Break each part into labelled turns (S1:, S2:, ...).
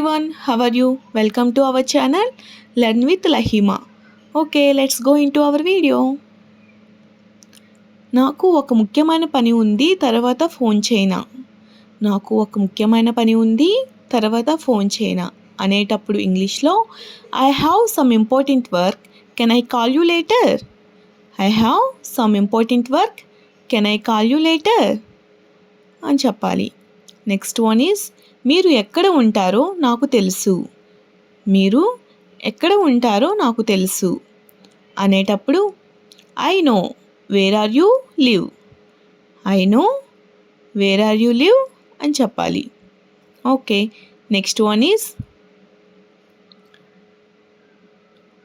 S1: everyone, how are you? Welcome to our channel Learn with Lahima. Okay, let's go into our video. నాకు ఒక ముఖ్యమైన పని ఉంది, తర్వాత ఫోన్ చేయనా. నాకు ఒక ముఖ్యమైన పని ఉంది, తర్వాత ఫోన్ చేయనా అనేటప్పుడు ఇంగ్లీష్లో I have some important work, can I call you later? I have some important work, can I call you later? అని చెప్పాలి. నెక్స్ట్ వన్ ఈజ్ మీరు ఎక్కడ ఉంటారో నాకు తెలుసు. మీరు ఎక్కడ ఉంటారో నాకు తెలుసు అనేటప్పుడు I know where are you live. I know where are you live అని చెప్పాలి. ఓకే, నెక్స్ట్ వన్ ఈజ్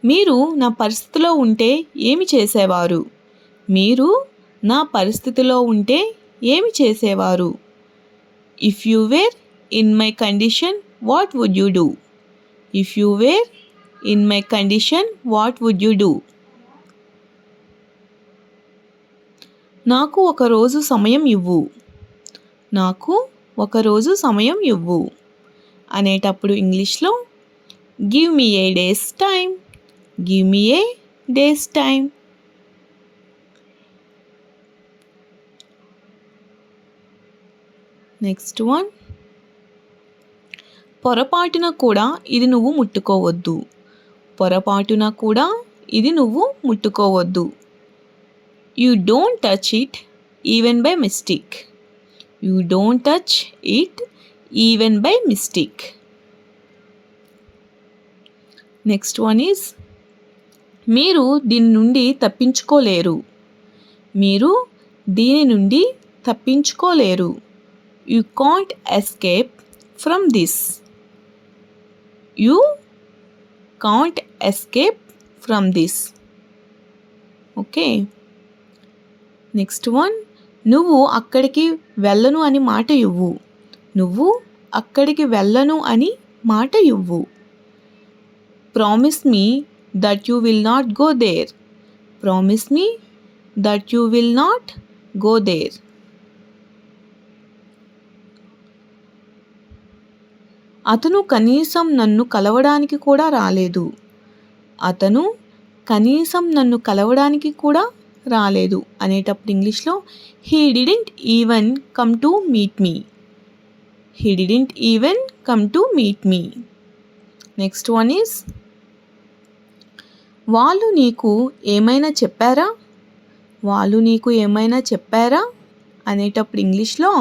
S1: మీరు నా పరిస్థితిలో ఉంటే ఏమి చేసేవారు. మీరు నా పరిస్థితిలో ఉంటే ఏమి చేసేవారు. If you were in my condition what would you do. If you were in my condition what would you do. నాకు ఒకరోజు సమయం ఇవ్వు. నాకు ఒకరోజు సమయం ఇవ్వు అనేటప్పుడు ఇంగ్లీష్లో give me a day's time. Give me a day's time. Next one, పొరపాటున కూడా ఇది నువ్వు ముట్టుకోవద్దు. పొరపాటున కూడా ఇది నువ్వు ముట్టుకోవద్దు. You don't touch it even by mistake. You don't touch it even by mistake. Next one is మీరు దీని నుండి తప్పించుకోలేరు. మీరు దీని నుండి తప్పించుకోలేరు. You can't escape from this. You can't escape from this. Okay, next one, నువ్వు అక్కడికి వెళ్ళను అని మాట ఇవ్వు. నువ్వు అక్కడికి వెళ్ళను అని మాట ఇవ్వు. Promise me that you will not go there. Promise me that you will not go there. అతను కనీసం నన్ను కలవడానికి కూడా రాలేదు. అతను కనీసం నన్ను కలవడానికి కూడా రాలేదు అనేటప్పుడు ఇంగ్లీష్లో he didn't even come to meet me. He didn't even come to meet me. Next one is వాళ్ళు నీకు ఏమైనా చెప్పారా. వాళ్ళు నీకు ఏమైనా చెప్పారా అనేటప్పుడు ఇంగ్లీష్లో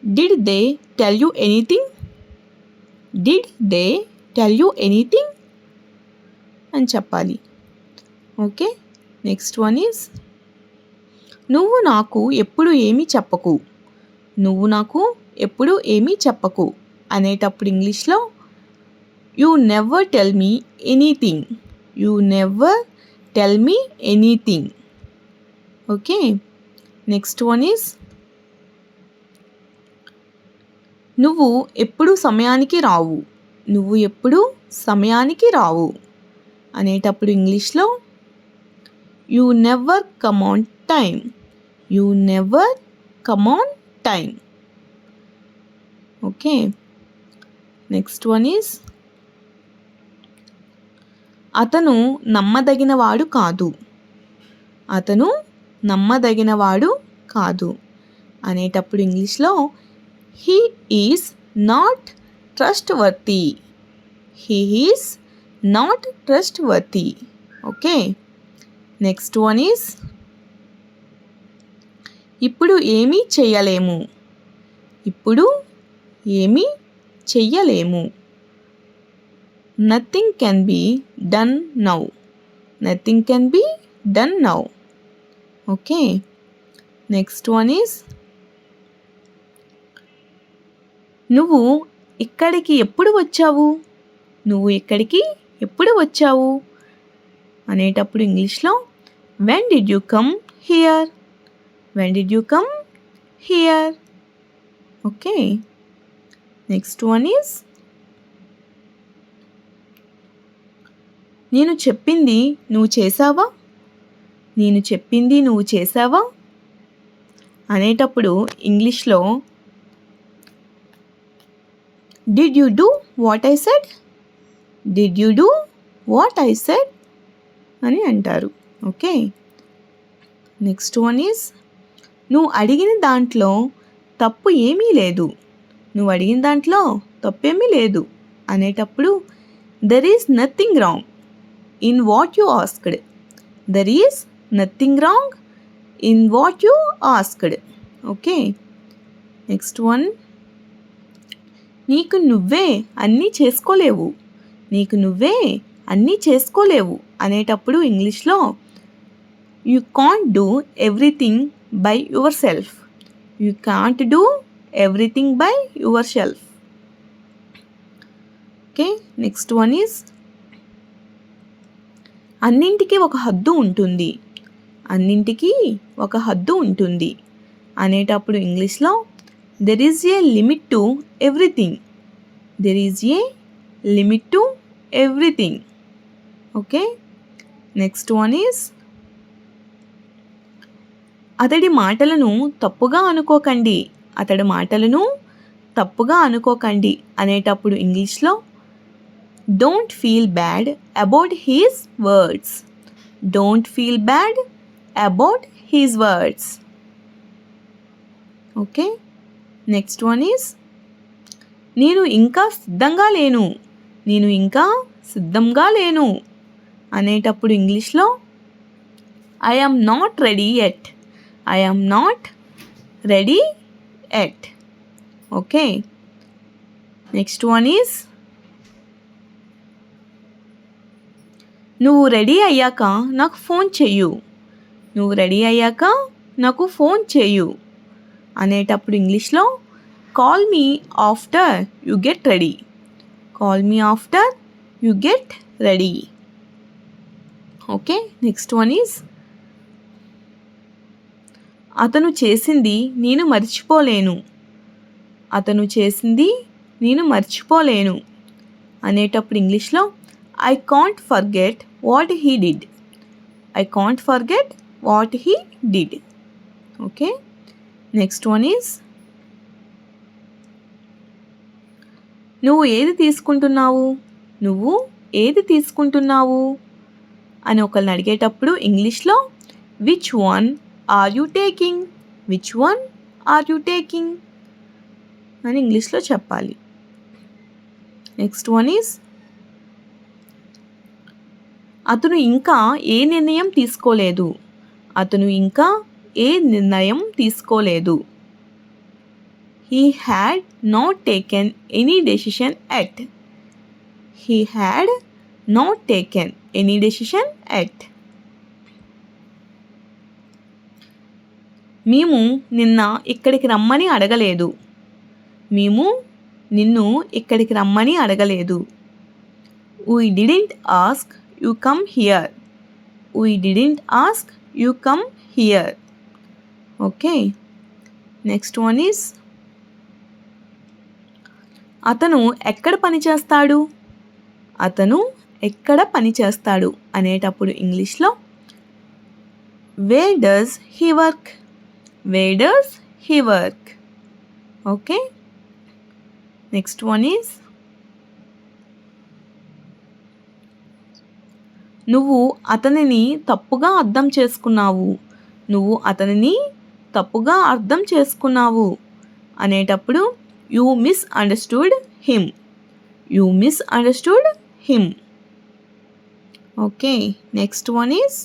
S1: did they tell you anything. Did they tell you anything అని చెప్పాలి. ఓకే, నెక్స్ట్ వన్ ఈజ్ నువ్వు నాకు ఎప్పుడు ఏమీ చెప్పకు. నువ్వు నాకు ఎప్పుడు ఏమీ చెప్పకు అనేటప్పుడు ఇంగ్లీష్లో you never tell me anything. You never tell me anything. Okay, next one is నువ్వు ఎప్పుడు సమయానికి రావు. నువ్వు ఎప్పుడు సమయానికి రావు అనేటప్పుడు ఇంగ్లీష్లో you never come on time. You never come on time. Okay, next one is అతను నమ్మదగినవాడు కాదు. అతను నమ్మదగినవాడు కాదు అనేటప్పుడు ఇంగ్లీష్లో he is not trustworthy. He is not trustworthy. Okay, next one is ఇప్పుడు ఏమీ చెయ్యలేము. ఇప్పుడు ఏమీ చెయ్యలేము. Nothing can be done now. Nothing can be done now. Okay, next one is నువ్వు ఇక్కడికి ఎప్పుడు వచ్చావు. నువ్వు ఇక్కడికి ఎప్పుడు వచ్చావు అనేటప్పుడు ఇంగ్లీష్లో when did you come here. When did you come here. Okay, next one is నేను చెప్పింది నువ్వు చేసావా. నేను చెప్పింది నువ్వు చేసావా అనేటప్పుడు ఇంగ్లీష్లో did you do what I said? Did you do what I said అని అంటారు. ఓకే. నెక్స్ట్ వన్ ఈజ్ నువ్వు అడిగిన దాంట్లో తప్పు ఏమీ లేదు. నువ్వు అడిగిన దాంట్లో తప్పేమీ లేదు అనేటప్పుడు there is nothing wrong in what you asked. There is nothing wrong in what you asked. Okay. Next one నీకు నువ్వే అన్నీ చేసుకోలేవు. నీకు నువ్వే అన్నీ చేసుకోలేవు అనేటప్పుడు ఇంగ్లీష్లో you can't do everything by your self. You can't do everything by your self. Okay. Next one is అన్నింటికీ ఒక హద్దు ఉంటుంది. అన్నింటికీ ఒక హద్దు ఉంటుంది అనేటప్పుడు ఇంగ్లీష్లో there is a limit to everything. There is a limit to everything. Okay. Next one is అతడి మాటలను తప్పుగా అనుకోకండి. అతడి మాటలను తప్పుగా అనుకోకండి అనేటప్పుడు ఇంగ్లీష్లో don't feel bad about he's words. Don't feel bad about he's words. Okay. Next one is నేను ఇంకా సిద్ధంగా లేను. నేను ఇంకా సిద్ధంగా లేను అనేటప్పుడు ఇంగ్లీష్లో I am not ready at. I am not ready at. Okay. Next one is నువ్వు రెడీ అయ్యాక నాకు ఫోన్ చెయ్యు. నువ్వు రెడీ అయ్యాక నాకు ఫోన్ చెయ్యు అనేటప్పుడు ఇంగ్లీష్లో call me after you get ready. Call me after you get ready. Okay. Next one is అతను చేసింది నేను మర్చిపోలేను. అతను చేసింది నేను మర్చిపోలేను అనేటప్పుడు ఇంగ్లీష్లో I can't forget what he did. I can't forget what he did. Okay. Next one is నువ్వు ఏది తీసుకుంటున్నావు. నువ్వు ఏది తీసుకుంటున్నావు అని ఒకరిని అడిగేటప్పుడు ఇంగ్లీష్లో which one or you taking. Which one or you taking అని ఇంగ్లీష్లో చెప్పాలి. నెక్స్ట్ వన్ ఈజ్ అతను ఇంకా ఏ నిర్ణయం తీసుకోలేదు. అతను ఇంకా ఏ నిర్ణయం తీసుకోలేదు. He had not taken any decision at. He had not taken any decision at. మేము నిన్న ఇక్కడికి రమ్మని అడగలేదు. మేము నిన్ను ఇక్కడికి రమ్మని అడగలేదు. We didn't ask you come here. We didn't ask you come here. Okay. Next one is అతను ఎక్కడ పని చేస్తాడు. అతను ఎక్కడ పని చేస్తాడు అనేటప్పుడు ఇంగ్లీష్లో where does he work. Where does he work. Okay. Next one is నువ్వు అతనిని తప్పుగా అర్థం చేసుకున్నావు. నువ్వు అతనిని తప్పుగా అర్థం చేసుకున్నావు అనేటప్పుడు you misunderstood him. You misunderstood him. Okay. Next one is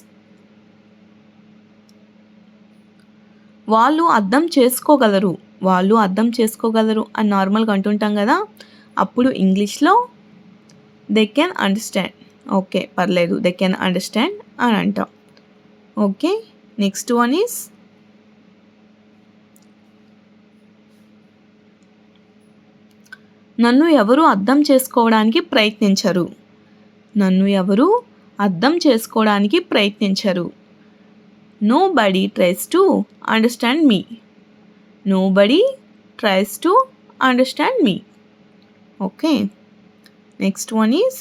S1: వాళ్ళు అర్థం చేసుకోగలరు. వాళ్ళు అర్థం చేసుకోగలరు అని నార్మల్గా అంటుంటాం కదా, అప్పుడు ఇంగ్లీష్లో దే కెన్ అండర్స్టాండ్. ఓకే, పర్లేదు, దే కెన్ అండర్స్టాండ్ అని అంటాం. ఓకే. నెక్స్ట్ వన్ ఈజ్ నన్ను ఎవరు అర్థం చేసుకోవడానికి ప్రయత్నించరు. నన్ను ఎవరు అర్థం చేసుకోవడానికి ప్రయత్నించరు. Nobody tries to understand me. Nobody tries to understand me. Okay. Next one is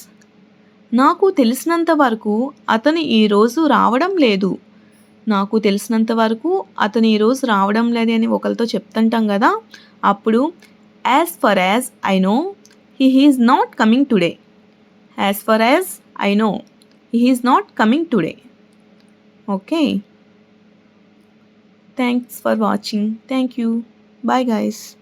S1: నాకు తెలిసినంత వరకు అతను ఈరోజు రావడం లేదు. నాకు తెలిసినంత వరకు అతను ఈరోజు రావడం లేదు అని ఒకరితో చెప్తుంటాం కదా, అప్పుడు as for as I know He is not coming today. As far as I know, he is not coming today. Okay. Thanks for watching. Thank you. Bye guys.